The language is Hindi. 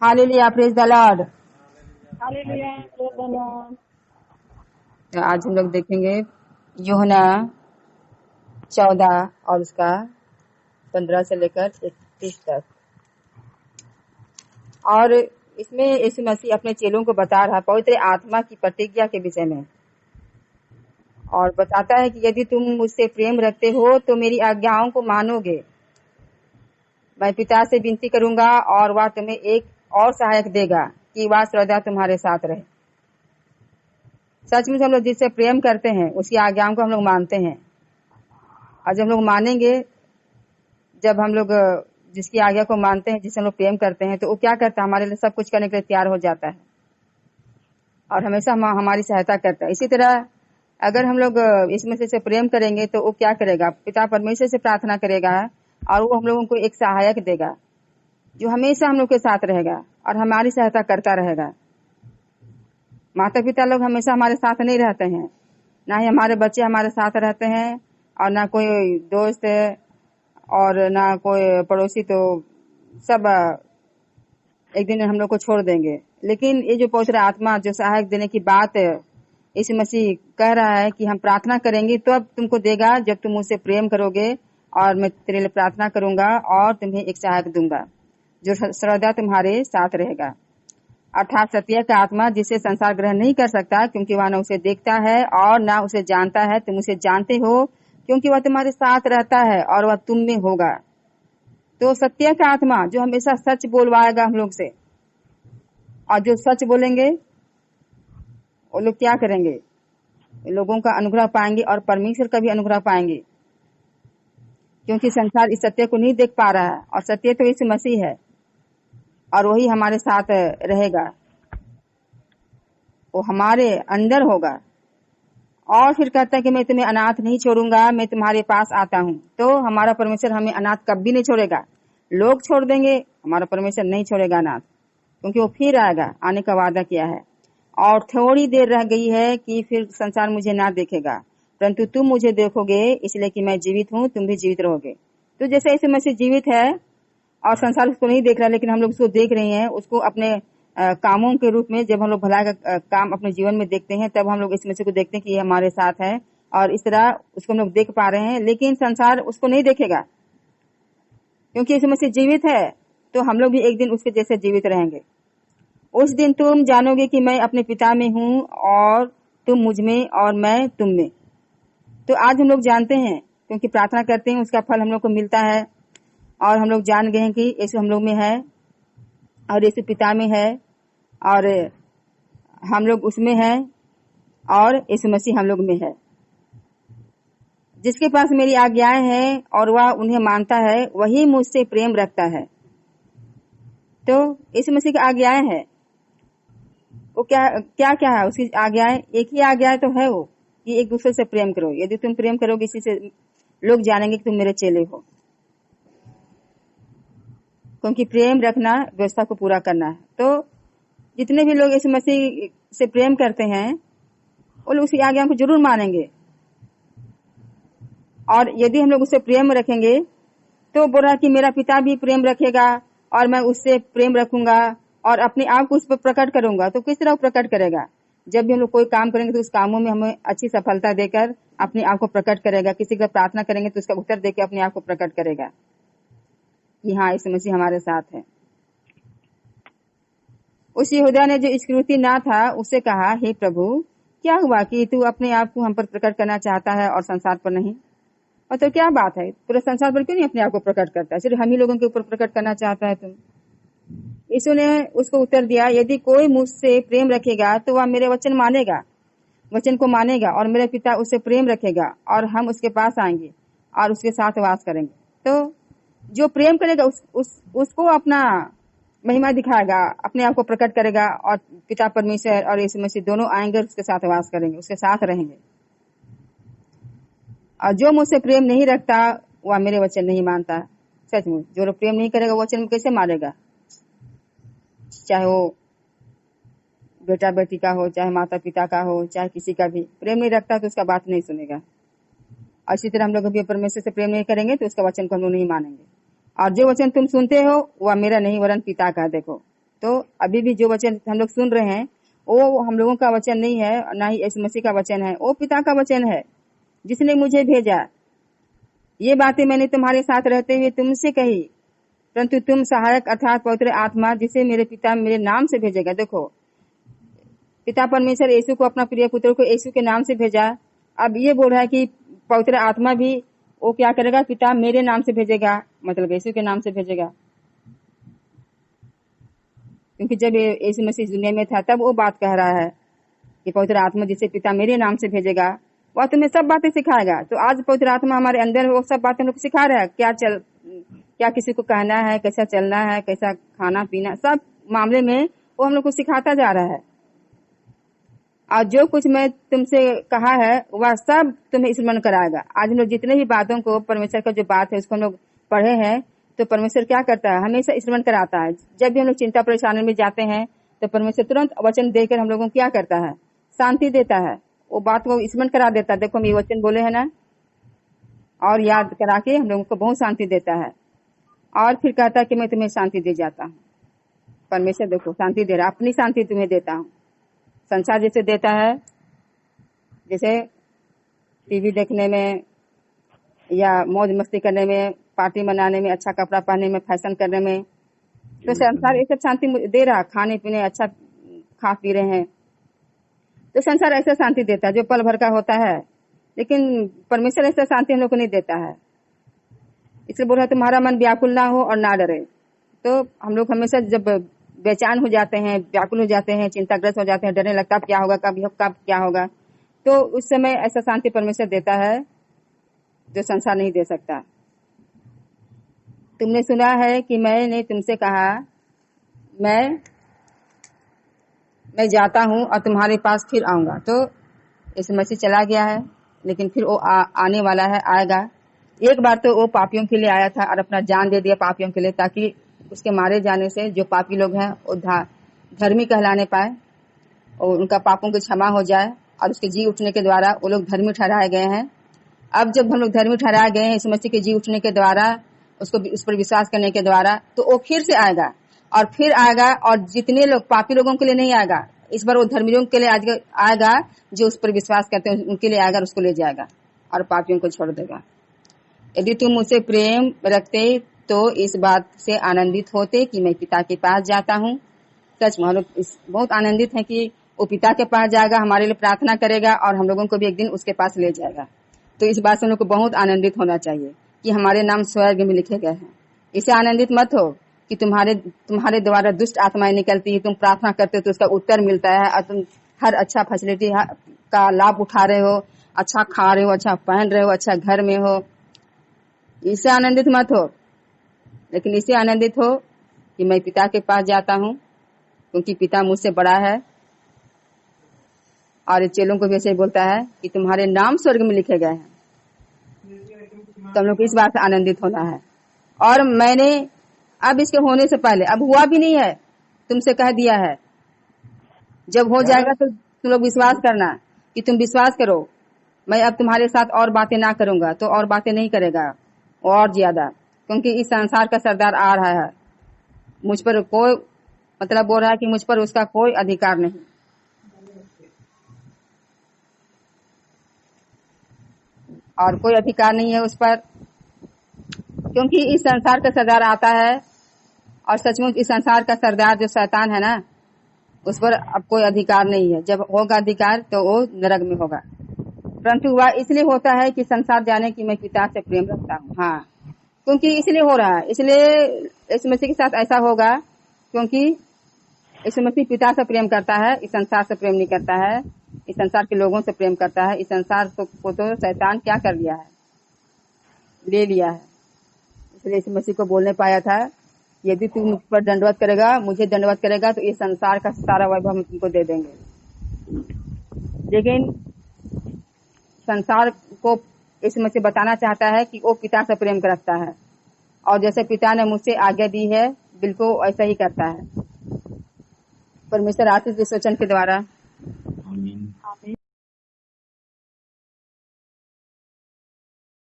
Hallelujah, praise the Lord. Hallelujah, praise the Lord. तो आज हम लोग देखेंगे यूहन्ना 14 और उसका 15 से लेकर 31 तक। और इसमें यीशु मसीह अपने चेलों को बता रहा पवित्र आत्मा की प्रतिज्ञा के विषय में, और बताता है कि यदि तुम मुझसे प्रेम रखते हो तो मेरी आज्ञाओं को मानोगे। मैं पिता से विनती करूंगा और वह तुम्हें एक और सहायक देगा कि वह सदा तुम्हारे साथ रहे। सच में हम लोग जिससे प्रेम करते हैं उसकी आज्ञाओं को हम लोग मानते हैं, और जब हम लोग मानेंगे, जब हम लोग जिसकी आज्ञा को मानते हैं, जिससे हम लोग प्रेम करते हैं, तो वो क्या करता है, हमारे लिए सब कुछ करने के लिए तैयार हो जाता है और हमेशा हमारी सहायता करता है। इसी तरह अगर हम लोग इसमें से प्रेम करेंगे तो वो क्या करेगा, पिता परमेश्वर से प्रार्थना करेगा और वो हम लोगों को एक सहायक देगा जो हमेशा हम लोग के साथ रहेगा और हमारी सहायता करता रहेगा। माता पिता लोग हमेशा हमारे साथ नहीं रहते हैं, ना ही हमारे बच्चे हमारे साथ रहते हैं, और ना कोई दोस्त और ना कोई पड़ोसी। तो सब एक दिन हम लोग को छोड़ देंगे। लेकिन ये जो पवित्र आत्मा जो सहायक देने की बात यीशु मसीह कह रहा है कि हम प्रार्थना करेंगे तो अब तुमको देगा जब तुम मुझसे प्रेम करोगे, और मैं तेरे लिए प्रार्थना करूंगा और तुम्हें एक सहायक दूंगा जो सर्वदा तुम्हारे साथ रहेगा, अर्थात सत्य का आत्मा जिसे संसार ग्रहण नहीं कर सकता क्योंकि वह न उसे देखता है और न उसे जानता है। तुम उसे जानते हो क्योंकि वह तुम्हारे साथ रहता है और वह तुम में होगा। तो सत्य का आत्मा जो हमेशा सच बोलवाएगा हम लोग से, और जो सच बोलेंगे वो लोग क्या करेंगे, लोगों का अनुग्रह पाएंगे और परमेश्वर का भी अनुग्रह पाएंगे, क्योंकि संसार इस सत्य को नहीं देख पा रहा है और सत्य तो यीशु मसीह है और वही हमारे साथ रहेगा, वो हमारे अंदर होगा। और फिर कहता है कि मैं तुम्हें अनाथ नहीं छोड़ूंगा, मैं तुम्हारे पास आता हूँ। तो हमारा परमेश्वर हमें अनाथ कभी नहीं छोड़ेगा। लोग छोड़ देंगे, हमारा परमेश्वर नहीं छोड़ेगा अनाथ, क्योंकि वो फिर आएगा, आने का वादा किया है। और थोड़ी देर रह गई है कि फिर संसार मुझे ना देखेगा, परंतु तुम मुझे देखोगे, इसलिए कि मैं जीवित हूँ, तुम भी जीवित रहोगे। तो जैसे यीशु मसीह जीवित है और संसार उसको नहीं देख रहा, लेकिन हम लोग उसको देख रहे हैं, उसको अपने कामों के रूप में। जब हम लोग भलाई का काम अपने जीवन में देखते हैं, तब हम लोग इस मसीह को देखते हैं कि ये हमारे साथ है, और इस तरह उसको हम लोग देख पा रहे हैं। लेकिन संसार उसको नहीं देखेगा, क्योंकि यीशु मसीह जीवित है। तो हम लोग भी एक दिन उसके जैसे जीवित रहेंगे। उस दिन तुम जानोगे कि मैं अपने पिता में हूँ और तुम मुझ में और मैं तुम में। तो आज हम लोग जानते हैं, क्योंकि प्रार्थना करते हैं, उसका फल हम लोग को मिलता है, और हम लोग जान गए हैं कि यीशु हम लोग में है और यीशु पिता में है और हम लोग उसमें हैं और यीशु मसीह हम लोग में है। जिसके पास मेरी आज्ञाएं हैं और वह उन्हें मानता है, वही मुझसे प्रेम रखता है। तो यीशु मसीह की आज्ञाएं है, वो क्या क्या क्या है उसकी आज्ञाएं? एक ही आज्ञा तो है वो कि एक दूसरे से प्रेम करो। यदि तुम प्रेम करोगे, इसी से लोग जानेंगे कि तुम मेरे चेले हो, क्योंकि प्रेम रखना व्यवस्था को पूरा करना है। तो जितने भी लोग यीशु मसीह से प्रेम करते हैं, वो लोग उसकी आज्ञा को जरूर मानेंगे। और यदि हम लोग उससे प्रेम रखेंगे, तो बोल रहा कि मेरा पिता भी प्रेम रखेगा और मैं उससे प्रेम रखूंगा और अपने आप को उस पर प्रकट करूंगा। तो किस तरह प्रकट करेगा? जब भी हम लोग कोई काम करेंगे तो उस कामों में हमें अच्छी सफलता देकर अपने आप को प्रकट करेगा। किसी का प्रार्थना करेंगे तो उसका उत्तर देकर अपने आप को प्रकट करेगा कि हाँ, यीशु मसीह हमारे साथ है। उस यहूदा ने जो इस्करियोती ना था, उससे कहा, हे प्रभु, क्या हुआ कि तू अपने आप को हम पर प्रकट करना चाहता है और संसार पर नहीं? और तो क्या बात है, पूरे संसार पर क्यों नहीं अपने आप को प्रकट करता है, सिर्फ हम ही लोगों के ऊपर प्रकट करना चाहता है तुम? यीशु ने उसको उत्तर दिया, यदि कोई मुझसे प्रेम रखेगा तो वह मेरे वचन मानेगा, वचन को मानेगा, और मेरे पिता उससे प्रेम रखेगा और हम उसके पास आएंगे और उसके साथ वास करेंगे। तो जो प्रेम करेगा उसको अपना महिमा दिखाएगा, अपने आप को प्रकट करेगा, और पिता परमेश्वर और यीशु मसीह दोनों आएंगे, उसके साथ वास करेंगे, उसके साथ रहेंगे। और जो मुझसे प्रेम नहीं रखता वह मेरे वचन नहीं मानता। सच में जो लोग प्रेम नहीं करेगा, वचन कैसे मानेगा? चाहे वो बेटा बेटी का हो, चाहे माता पिता का हो, चाहे किसी का भी प्रेम नहीं रखता तो उसका बात नहीं सुनेगा। और इसी तरह हम लोग भी परमेश्वर से प्रेम नहीं करेंगे तो उसका वचन को हम लोग नहीं मानेंगे। और जो वचन तुम सुनते हो वह मेरा नहीं वरन पिता का। देखो, तो अभी भी जो वचन हम लोग सुन रहे हैं वो हम लोगों का वचन नहीं है, ना ही यीशु मसीह का वचन है, वो पिता का वचन है जिसने मुझे भेजा। ये बातें मैंने तुम्हारे साथ रहते हुए तुमसे कही, परंतु तुम सहायक अर्थात पवित्र आत्मा जिसे मेरे पिता मेरे नाम से भेजेगा। देखो, पिता परमेश्वर यीशु को, अपना प्रिय पुत्र को यीशु के नाम से भेजा। अब ये बोल रहा है कि पवित्र आत्मा भी वो क्या करेगा, पिता मेरे नाम से भेजेगा, मतलब यीशु के नाम से भेजेगा। क्योंकि जब यीशु मसीह दुनिया में था तब वो बात कह रहा है कि पवित्र आत्मा जिसे पिता मेरे नाम से भेजेगा वह तुम्हें सब बातें सिखाएगा। तो आज पवित्र आत्मा हमारे अंदर वो सब बातें हम लोग सिखा रहा है, क्या किसी को कहना है, कैसा चलना है, कैसा खाना पीना, सब मामले में वो हम लोग को सिखाता जा रहा है। और जो कुछ मैं तुमसे कहा है वह सब तुम्हें स्मरण कराएगा। आज हम लोग जितने भी बातों को, परमेश्वर का जो बात है उसको हम लोग पढ़े हैं, तो परमेश्वर क्या करता है, हमेशा स्मरण कराता है। जब भी हम लोग चिंता परेशानी में जाते हैं तो परमेश्वर तुरंत वचन देकर हम लोगों को क्या करता है, शांति देता है, वो बात को स्मरण करा देता है। देखो हम ये वचन बोले है ना, और याद करा के हम लोगों को बहुत शांति देता है। और फिर कहता है कि मैं तुम्हें शांति दे जाता हूँ। परमेश्वर देखो शांति दे रहा, अपनी शांति तुम्हें देता हूँ। संसार जैसे देता है, जैसे टीवी देखने में या मौज मस्ती करने में, पार्टी मनाने में, अच्छा कपड़ा पहनने में, फैशन करने में, तो संसार ये सब शांति दे रहा। खाने पीने अच्छा खा पी रहे हैं, तो संसार ऐसा शांति देता है जो पल भर का होता है। लेकिन परमेश्वर ऐसा शांति हम लोग को नहीं देता है। इसलिए बोल रहा है तुम्हारा मन व्याकुल ना हो और ना डरे। तो हम लोग हमेशा जब बेचैन हो जाते हैं, व्याकुल हो जाते हैं, चिंताग्रस्त हो जाते हैं, डरने लगता है क्या होगा, कब क्या होगा, तो उस समय ऐसा शांति परमेश्वर देता है जो संसार नहीं दे सकता। तुमने सुना है कि मैंने तुमसे कहा मैं जाता हूँ और तुम्हारे पास फिर आऊंगा। तो यीशु मसीह चला गया है, लेकिन फिर वो आने वाला है, आएगा। एक बार तो वो पापियों के लिए आया था और अपना जान दे दिया पापियों के लिए, ताकि उसके मारे जाने से जो पापी लोग हैं वो धर्मी कहलाने पाए और उनका पापों की क्षमा हो जाए, और उसके जी उठने के द्वारा वो लोग धर्मी ठहराए गए हैं। अब जब हम लोग धर्मी ठहराए गए हैं यीशु मसीह के जी उठने के द्वारा, उस पर विश्वास करने के द्वारा, तो वो फिर से आएगा और फिर आएगा। और जितने लोग पापी लोगों के लिए नहीं आएगा, इस बार वो धर्मियों के लिए आएगा, जो उस पर विश्वास करते हैं उनके लिए आएगा, उसको ले जाएगा और पापियों को छोड़ देगा। यदि तुम मुझसे प्रेम रखते तो इस बात से आनंदित होते कि मैं पिता के पास जाता हूँ। सच में हम लोग बहुत आनंदित हैं कि वो पिता के पास जाएगा, हमारे लिए प्रार्थना करेगा और हम लोगों को भी एक दिन उसके पास ले जाएगा। तो इस बात से हम लोग को बहुत आनंदित होना चाहिए कि हमारे नाम स्वर्ग में लिखे गए हैं। इससे आनंदित मत हो कि तुम्हारे द्वारा दुष्ट आत्माएं निकलती है, तुम प्रार्थना करते हो तो उसका उत्तर मिलता है और तुम हर अच्छा फैसिलिटी का लाभ उठा रहे हो, अच्छा खा रहे हो, अच्छा पहन रहे हो, अच्छा घर में हो। इससे आनंदित मत हो, लेकिन इससे आनंदित हो कि मैं पिता के पास जाता हूँ, क्योंकि पिता मुझसे बड़ा है। और चेलों को भी ऐसे ही बोलता है कि तुम्हारे नाम स्वर्ग में लिखे गए हैं। तो हम लोग इस बात से आनंदित होना है। और मैंने अब इसके होने से पहले, अब हुआ भी नहीं है, तुमसे कह दिया है। जब हो जाएगा तो तुम लोग विश्वास करना, कि तुम विश्वास करो। मैं अब तुम्हारे साथ और बातें ना करूंगा, तो और बातें नहीं करेगा और ज्यादा, क्योंकि इस संसार का सरदार आ रहा है। मुझ पर कोई मतलब बोल रहा है कि मुझ पर उसका कोई अधिकार नहीं। और कोई अधिकार नहीं है उस पर, क्योंकि इस संसार का सरदार आता है। और सचमुच इस संसार का सरदार जो शैतान है ना, उस पर अब कोई अधिकार नहीं है। जब होगा अधिकार तो वो नरक में होगा। परंतु वह इसलिए होता है कि संसार जाने की मैं पिता से प्रेम रखता हूँ। हाँ, क्योंकि इसलिए हो रहा है, इसलिए यीशु मसीह के साथ ऐसा होगा, क्योंकि यीशु मसीह पिता से प्रेम करता है, इस संसार से प्रेम नहीं करता है। इस संसार के लोगों से प्रेम करता है। इस संसार को तो शैतान क्या कर लिया है, ले लिया है। इसलिए यीशु मसीह को बोलने पाया था, यदि तू मुझ पर दंडवत करेगा, मुझे दंडवत करेगा, तो इस संसार का सारा वैभव हम तुमको दे देंगे। लेकिन संसार को यीशु मसीह बताना चाहता है कि वो पिता से प्रेम रखता है, और जैसे पिता ने मुझसे आज्ञा दी है बिल्कुल ऐसा ही करता है। परमेश्वर आशीष इस वचन के द्वारा